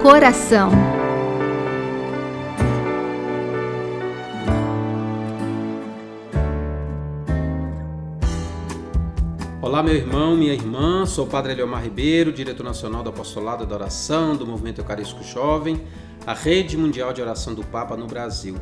coração. Olá, meu irmão, minha irmã, sou o Padre Eliomar Ribeiro, diretor nacional do Apostolado da Oração, do Movimento Eucarístico Jovem, a rede mundial de oração do Papa no Brasil.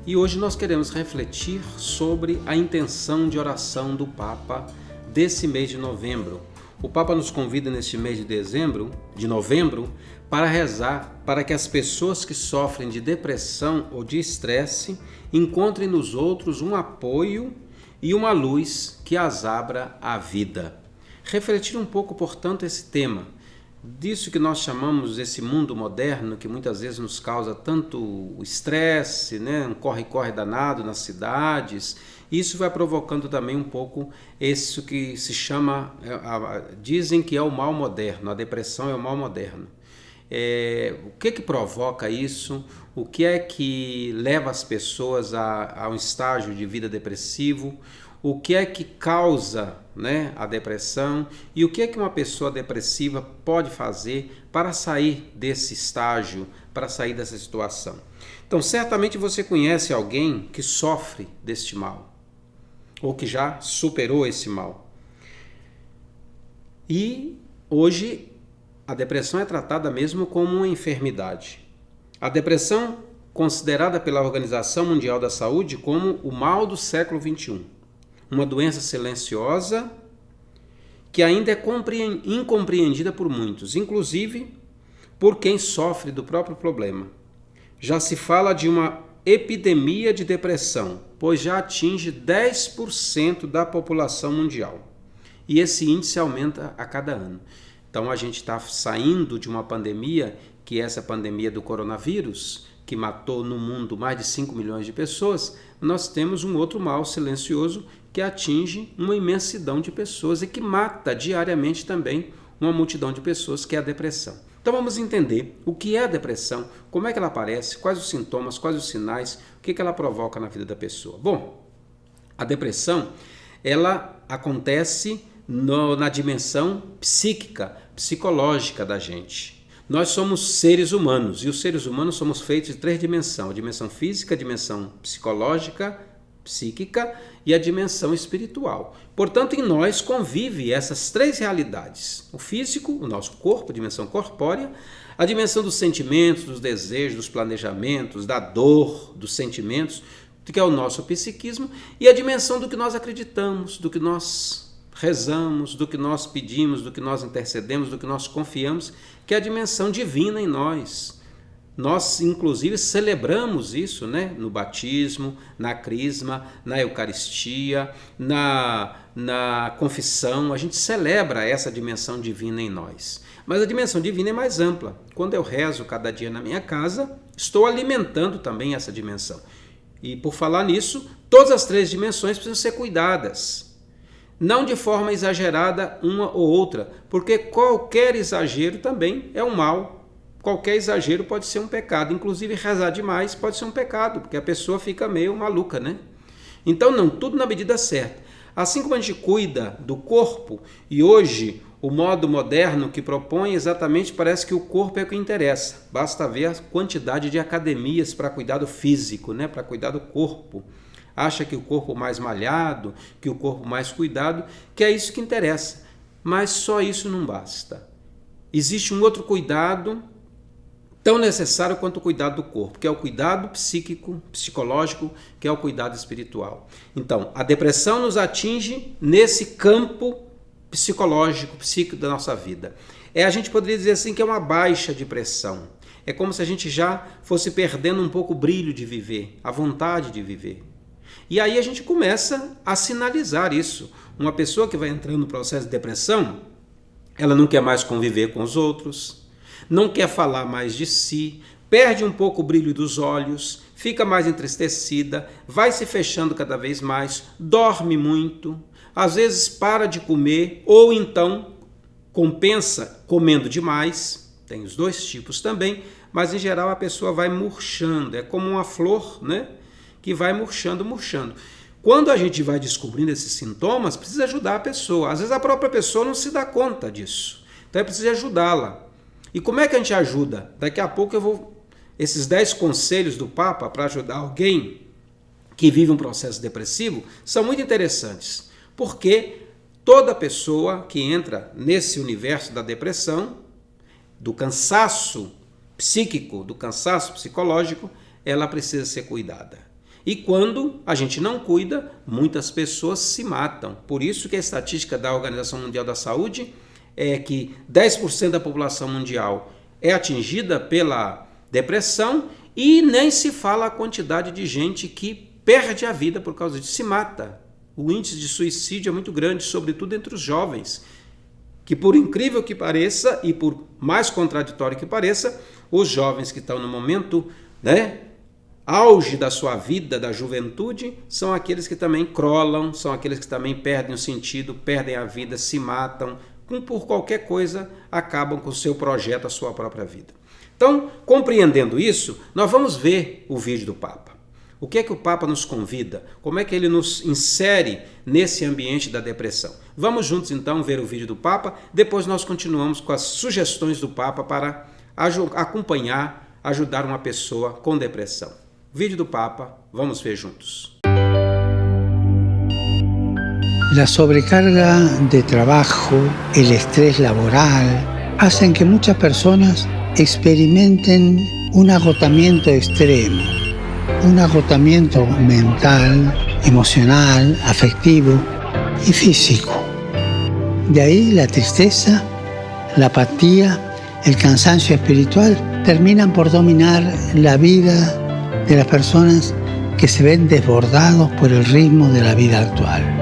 E hoje nós queremos refletir sobre a intenção de oração do Papa desse mês de novembro. O Papa nos convida neste mês de novembro, para rezar para que as pessoas que sofrem de depressão ou de estresse encontrem nos outros um apoio e uma luz que as abra à vida. Refletir um pouco, portanto, esse tema, disso que nós chamamos esse mundo moderno, que muitas vezes nos causa tanto estresse, um corre-corre danado nas cidades. Isso vai provocando também um pouco isso que se chama, dizem que é o mal moderno, a depressão é o mal moderno. O que provoca isso? O que é que leva as pessoas a um estágio de vida depressivo? O que é que causa, a depressão? E o que é que uma pessoa depressiva pode fazer para sair desse estágio, para sair dessa situação? Então, certamente você conhece alguém que sofre deste mal, ou que já superou esse mal. E hoje a depressão é tratada mesmo como uma enfermidade. A depressão, considerada pela Organização Mundial da Saúde como o mal do século XXI. Uma doença silenciosa que ainda é incompreendida por muitos, inclusive por quem sofre do próprio problema. Já se fala de uma epidemia de depressão, pois já atinge 10% da população mundial. E esse índice aumenta a cada ano. Então a gente está saindo de uma pandemia, que é essa pandemia do coronavírus, que matou no mundo mais de 5 milhões de pessoas. Nós temos um outro mal silencioso que atinge uma imensidão de pessoas e que mata diariamente também uma multidão de pessoas, que é a depressão. Então vamos entender o que é a depressão, como é que ela aparece, quais os sintomas, quais os sinais, o que ela provoca na vida da pessoa. Bom, a depressão, ela acontece na dimensão psíquica, psicológica da gente. Nós somos seres humanos e os seres humanos somos feitos de 3 dimensões: a dimensão física, a dimensão psicológica, psíquica e a dimensão espiritual. Portanto, em nós convive essas 3 realidades: o físico, o nosso corpo, a dimensão corpórea, a dimensão dos sentimentos, dos desejos, dos planejamentos, da dor, dos sentimentos, que é o nosso psiquismo, e a dimensão do que nós acreditamos, do que nós rezamos, do que nós pedimos, do que nós intercedemos, do que nós confiamos, que é a dimensão divina em nós. Nós, inclusive, celebramos isso, no batismo, na crisma, na Eucaristia, na confissão. A gente celebra essa dimensão divina em nós. Mas a dimensão divina é mais ampla. Quando eu rezo cada dia na minha casa, estou alimentando também essa dimensão. E por falar nisso, todas as 3 dimensões precisam ser cuidadas. Não de forma exagerada uma ou outra, porque qualquer exagero também é um mal. Qualquer exagero pode ser um pecado, inclusive rezar demais pode ser um pecado, porque a pessoa fica meio maluca, Então não, tudo na medida certa. Assim como a gente cuida do corpo, e hoje o modo moderno que propõe exatamente parece que o corpo é o que interessa. Basta ver a quantidade de academias para cuidar do físico, para cuidar do corpo. Acha que o corpo mais malhado, que o corpo mais cuidado, que é isso que interessa. Mas só isso não basta. Existe um outro cuidado tão necessário quanto o cuidado do corpo, que é o cuidado psíquico, psicológico, que é o cuidado espiritual. Então, a depressão nos atinge nesse campo psicológico, psíquico da nossa vida. A gente poderia dizer assim que é uma baixa de pressão. É como se a gente já fosse perdendo um pouco o brilho de viver, a vontade de viver. E aí a gente começa a sinalizar isso. Uma pessoa que vai entrando no processo de depressão, ela não quer mais conviver com os outros, não quer falar mais de si, perde um pouco o brilho dos olhos, fica mais entristecida, vai se fechando cada vez mais, dorme muito, às vezes para de comer ou então compensa comendo demais. Tem os 2 tipos também, mas em geral a pessoa vai murchando, é como uma flor, que vai murchando. Quando a gente vai descobrindo esses sintomas, precisa ajudar a pessoa. Às vezes a própria pessoa não se dá conta disso. Então é preciso ajudá-la. E como é que a gente ajuda? Daqui a pouco eu vou... Esses 10 conselhos do Papa para ajudar alguém que vive um processo depressivo são muito interessantes, porque toda pessoa que entra nesse universo da depressão, do cansaço psíquico, do cansaço psicológico, ela precisa ser cuidada. E quando a gente não cuida, muitas pessoas se matam. Por isso que a estatística da Organização Mundial da Saúde é que 10% da população mundial é atingida pela depressão e nem se fala a quantidade de gente que perde a vida por causa disso, se mata. O índice de suicídio é muito grande, sobretudo entre os jovens, que por incrível que pareça e por mais contraditório que pareça, os jovens que estão no momento, auge da sua vida, da juventude, são aqueles que também crolam, são aqueles que também perdem o sentido, perdem a vida, se matam, por qualquer coisa acabam com o seu projeto, a sua própria vida. Então, compreendendo isso, nós vamos ver o vídeo do Papa. O que é que o Papa nos convida? Como é que ele nos insere nesse ambiente da depressão? Vamos juntos então ver o vídeo do Papa, depois nós continuamos com as sugestões do Papa para acompanhar, ajudar uma pessoa com depressão. Vídeo do Papa, vamos ver juntos. La sobrecarga de trabajo, el estrés laboral, hacen que muchas personas experimenten un agotamiento extremo, un agotamiento mental, emocional, afectivo y físico. De ahí la tristeza, la apatía, el cansancio espiritual terminan por dominar la vida de las personas que se ven desbordados por el ritmo de la vida actual.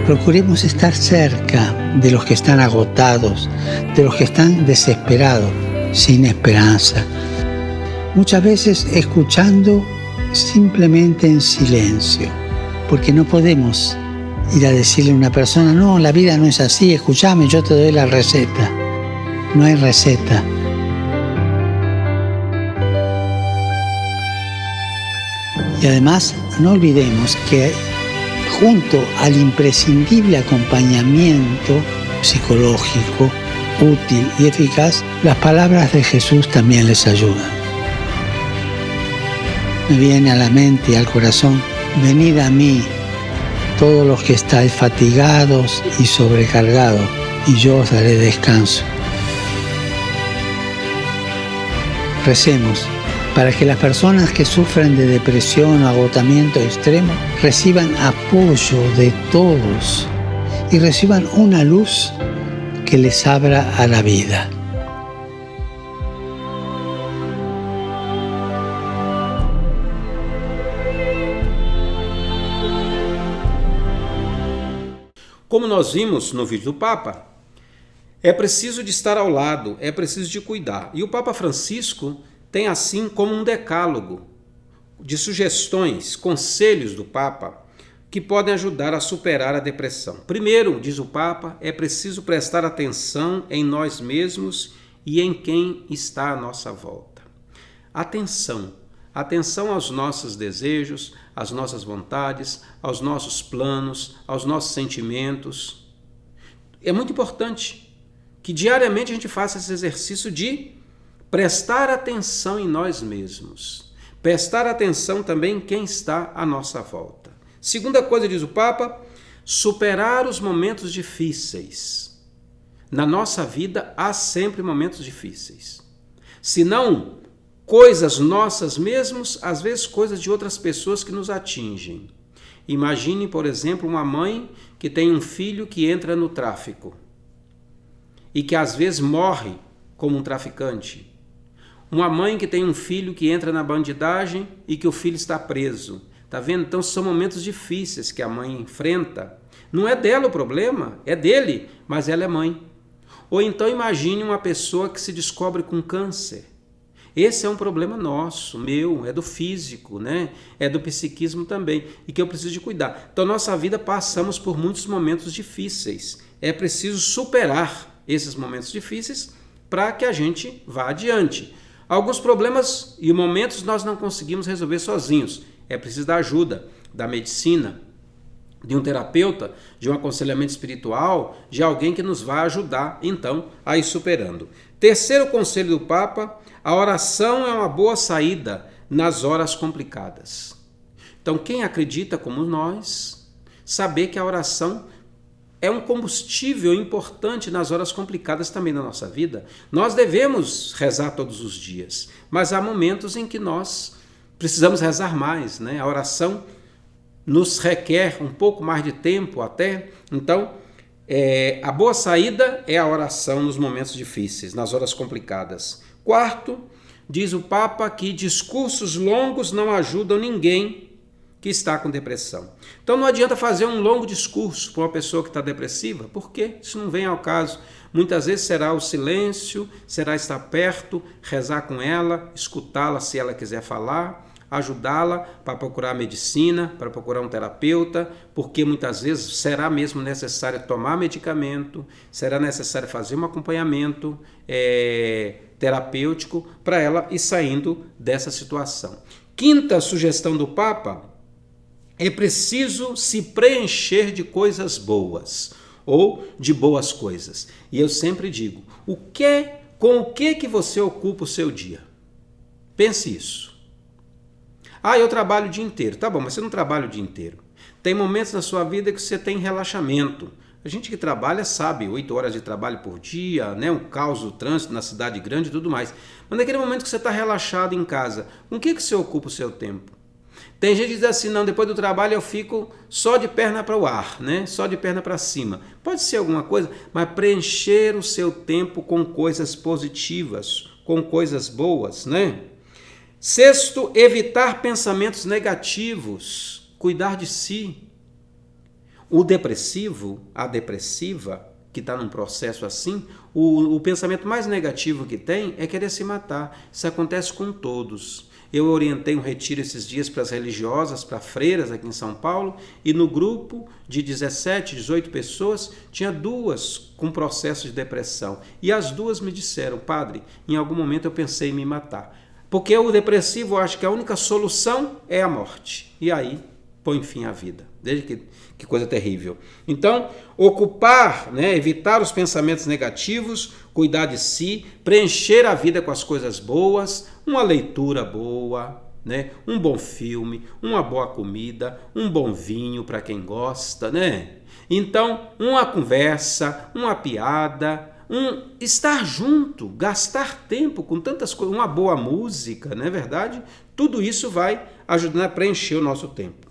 Procuremos estar cerca de los que están agotados, de los que están desesperados, sin esperanza. Muchas veces escuchando simplemente en silencio, porque no podemos ir a decirle a una persona, no, la vida no es así, escúchame, yo te doy la receta. No hay receta. Y además, no olvidemos que junto al imprescindible acompañamiento psicológico, útil y eficaz, las palabras de Jesús también les ayudan. Me viene a la mente y al corazón, venid a mí, todos los que estáis fatigados y sobrecargados, y yo os daré descanso. Recemos para que las personas que sufren de depresión o agotamiento extremo reciban apoyo de todos y reciban una luz que les abra a la vida. Como nós vimos no vídeo do Papa, é preciso de estar ao lado, é preciso de cuidar. E o Papa Francisco tem assim como um decálogo de sugestões, conselhos do Papa que podem ajudar a superar a depressão. Primeiro, diz o Papa, é preciso prestar atenção em nós mesmos e em quem está à nossa volta. Atenção aos nossos desejos, às nossas vontades, aos nossos planos, aos nossos sentimentos. É muito importante que diariamente a gente faça esse exercício de prestar atenção em nós mesmos, prestar atenção também em quem está à nossa volta. Segunda coisa, diz o Papa, superar os momentos difíceis. Na nossa vida há sempre momentos difíceis. Se não coisas nossas mesmos, às vezes coisas de outras pessoas que nos atingem. Imagine, por exemplo, uma mãe que tem um filho que entra no tráfico e que às vezes morre como um traficante. Uma mãe que tem um filho que entra na bandidagem e que o filho está preso. Tá vendo? Então são momentos difíceis que a mãe enfrenta. Não é dela o problema, é dele, mas ela é mãe. Ou então imagine uma pessoa que se descobre com câncer. Esse é um problema nosso, meu, é do físico, né? É do psiquismo também, e que eu preciso de cuidar. Então, nossa vida passamos por muitos momentos difíceis. É preciso superar esses momentos difíceis para que a gente vá adiante. Alguns problemas e momentos nós não conseguimos resolver sozinhos. É preciso da ajuda da medicina de um terapeuta, de um aconselhamento espiritual, de alguém que nos vai ajudar, então, a ir superando. Terceiro conselho do Papa: a oração é uma boa saída nas horas complicadas. Então, quem acredita como nós, saber que a oração é um combustível importante nas horas complicadas também da nossa vida. Nós devemos rezar todos os dias, mas há momentos em que nós precisamos rezar mais, né? A oração nos requer um pouco mais de tempo até. Então, a boa saída é a oração nos momentos difíceis, nas horas complicadas. Quarto, diz o Papa que discursos longos não ajudam ninguém que está com depressão. Então não adianta fazer um longo discurso para uma pessoa que está depressiva, porque isso não vem ao caso. Muitas vezes será o silêncio, será estar perto, rezar com ela, escutá-la se ela quiser falar, ajudá-la para procurar medicina, para procurar um terapeuta, porque muitas vezes será mesmo necessário tomar medicamento, será necessário fazer um acompanhamento terapêutico para ela ir saindo dessa situação. Quinta sugestão do Papa: é preciso se preencher de coisas boas ou de boas coisas. E eu sempre digo, com o que você ocupa o seu dia? Pense isso. Eu trabalho o dia inteiro. Tá bom, mas você não trabalha o dia inteiro. Tem momentos na sua vida que você tem relaxamento. A gente que trabalha sabe, 8 horas de trabalho por dia, né? Um caos do trânsito na cidade grande e tudo mais. Mas naquele momento que você está relaxado em casa, com o que você ocupa o seu tempo? Tem gente que diz assim, não, depois do trabalho eu fico só de perna para o ar, né? Só de perna para cima. Pode ser alguma coisa, mas preencher o seu tempo com coisas positivas, com coisas boas, né? Sexto, evitar pensamentos negativos, cuidar de si. O depressivo, a depressiva, que está num processo assim, o pensamento mais negativo que tem é querer se matar. Isso acontece com todos. Eu orientei um retiro esses dias para as religiosas, para freiras aqui em São Paulo, e no grupo de 17, 18 pessoas, tinha 2 com processo de depressão. E as 2 me disseram, padre, em algum momento eu pensei em me matar. Porque o depressivo acha que a única solução é a morte. E aí põe fim à vida. Veja que coisa terrível. Então, ocupar, né, evitar os pensamentos negativos, cuidar de si, preencher a vida com as coisas boas, uma leitura boa, né, um bom filme, uma boa comida, um bom vinho para quem gosta, né? Então, uma conversa, uma piada, estar junto, gastar tempo com tantas coisas, uma boa música, não é verdade? Tudo isso vai ajudar a preencher o nosso tempo.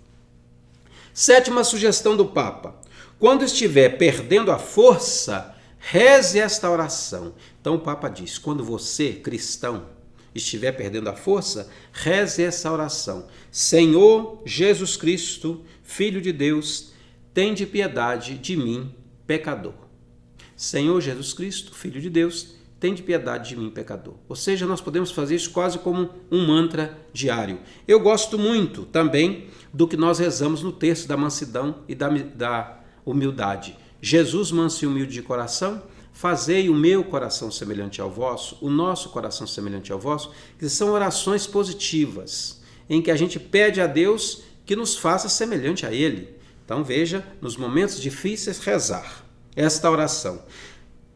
Sétima sugestão do Papa: quando estiver perdendo a força, reze esta oração. Então o Papa diz, quando você, cristão, estiver perdendo a força, reze essa oração. Senhor Jesus Cristo, Filho de Deus, tende piedade de mim, pecador. Senhor Jesus Cristo, Filho de Deus, tende piedade de mim, pecador. Ou seja, nós podemos fazer isso quase como um mantra diário. Eu gosto muito também do que nós rezamos no terço da mansidão e da humildade. Jesus, manso e humilde de coração, fazei o meu coração semelhante ao vosso, o nosso coração semelhante ao vosso, que são orações positivas, em que a gente pede a Deus que nos faça semelhante a Ele. Então veja, nos momentos difíceis, rezar esta oração.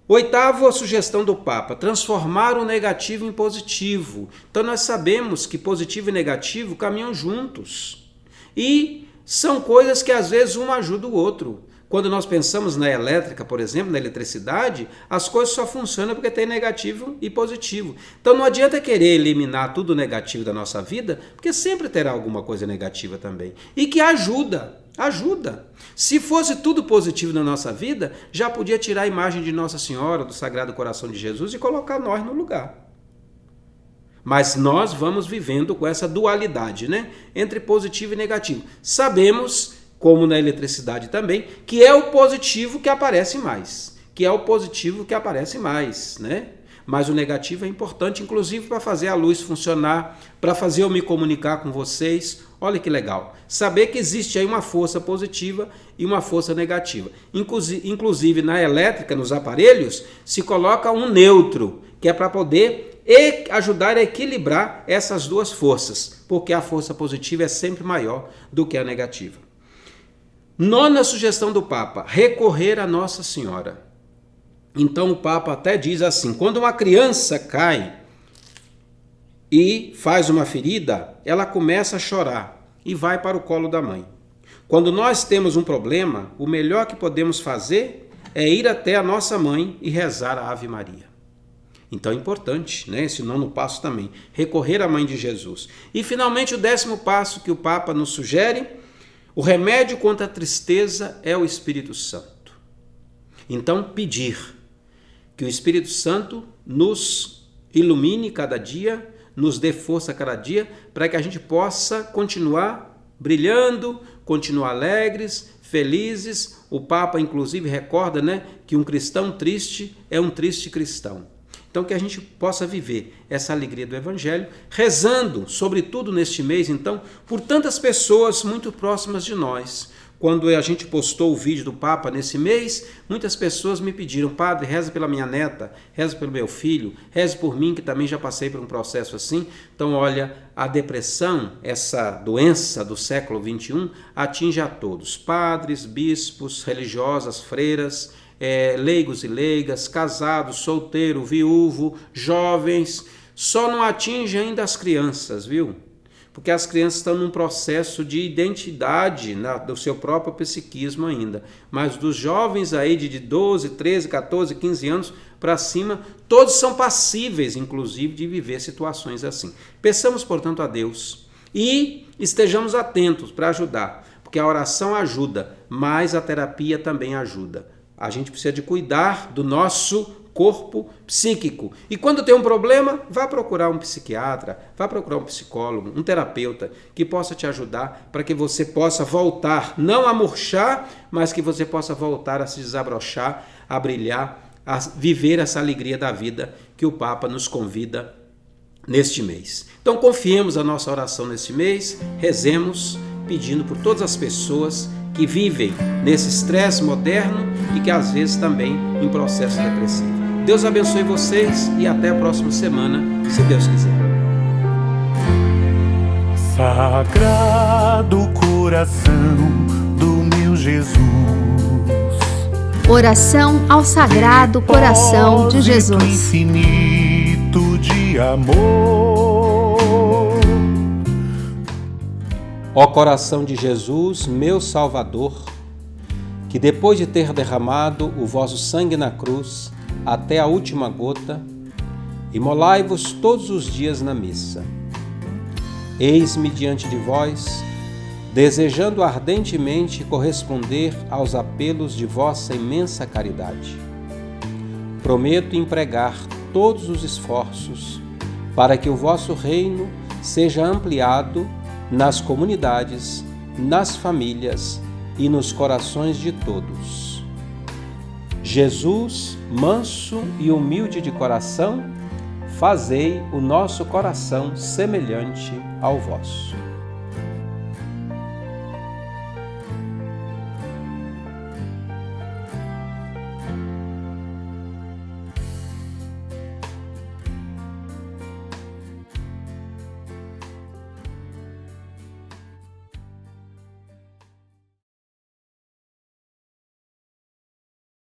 Oitava sugestão do Papa: transformar o negativo em positivo. Então nós sabemos que positivo e negativo caminham juntos. E são coisas que às vezes um ajuda o outro. Quando nós pensamos na elétrica, por exemplo, na eletricidade, as coisas só funcionam porque tem negativo e positivo. Então não adianta querer eliminar tudo negativo da nossa vida, porque sempre terá alguma coisa negativa também. E que ajuda. Se fosse tudo positivo na nossa vida, já podia tirar a imagem de Nossa Senhora, do Sagrado Coração de Jesus e colocar nós no lugar. Mas nós vamos vivendo com essa dualidade, né? Entre positivo e negativo. Sabemos, como na eletricidade também, que é o positivo que aparece mais. Né? Mas o negativo é importante, inclusive para fazer a luz funcionar, para fazer eu me comunicar com vocês. Olha que legal. Saber que existe aí uma força positiva e uma força negativa. Inclusive na elétrica, nos aparelhos, se coloca um neutro, que é para poder ajudar a equilibrar essas duas forças, porque a força positiva é sempre maior do que a negativa. Nona sugestão do Papa: recorrer a Nossa Senhora. Então o Papa até diz assim: quando uma criança cai e faz uma ferida, ela começa a chorar e vai para o colo da mãe. Quando nós temos um problema, o melhor que podemos fazer é ir até a nossa mãe e rezar a Ave Maria. Então é importante, né? Esse nono passo também, recorrer à mãe de Jesus. E finalmente o 10º passo que o Papa nos sugere: o remédio contra a tristeza é o Espírito Santo. Então pedir que o Espírito Santo nos ilumine cada dia, nos dê força cada dia, para que a gente possa continuar brilhando, continuar alegres, felizes. O Papa, inclusive, recorda, né, que um cristão triste é um triste cristão. Então, que a gente possa viver essa alegria do Evangelho, rezando, sobretudo neste mês, então, por tantas pessoas muito próximas de nós. Quando a gente postou o vídeo do Papa nesse mês, muitas pessoas me pediram: padre, reza pela minha neta, reza pelo meu filho, reze por mim, que também já passei por um processo assim. Então, olha, a depressão, essa doença do século XXI, atinge a todos: padres, bispos, religiosas, freiras, leigos e leigas, casados, solteiro, viúvo, jovens. Só não atinge ainda as crianças, viu? Porque as crianças estão num processo de identidade do seu próprio psiquismo ainda. Mas dos jovens aí de 12, 13, 14, 15 anos para cima, todos são passíveis, inclusive, de viver situações assim. Peçamos, portanto, a Deus e estejamos atentos para ajudar, porque a oração ajuda, mas a terapia também ajuda. A gente precisa de cuidar do nosso corpo psíquico. E quando tem um problema, vá procurar um psiquiatra, vá procurar um psicólogo, um terapeuta que possa te ajudar para que você possa voltar, não a murchar, mas que você possa voltar a se desabrochar, a brilhar, a viver essa alegria da vida que o Papa nos convida neste mês. Então confiemos a nossa oração neste mês, rezemos pedindo por todas as pessoas que vivem nesse estresse moderno e que às vezes também em processo depressivo. Deus abençoe vocês e até a próxima semana, se Deus quiser. Sagrado coração do meu Jesus, oração ao Sagrado Coração de Jesus. Infinito de amor. Ó coração de Jesus, meu Salvador, que depois de ter derramado o vosso sangue na cruz até a última gota, imolai-vos todos os dias na missa. Eis-me diante de vós, desejando ardentemente corresponder aos apelos de vossa imensa caridade. Prometo empregar todos os esforços para que o vosso reino seja ampliado nas comunidades, nas famílias e nos corações de todos. Jesus, manso e humilde de coração, fazei o nosso coração semelhante ao vosso.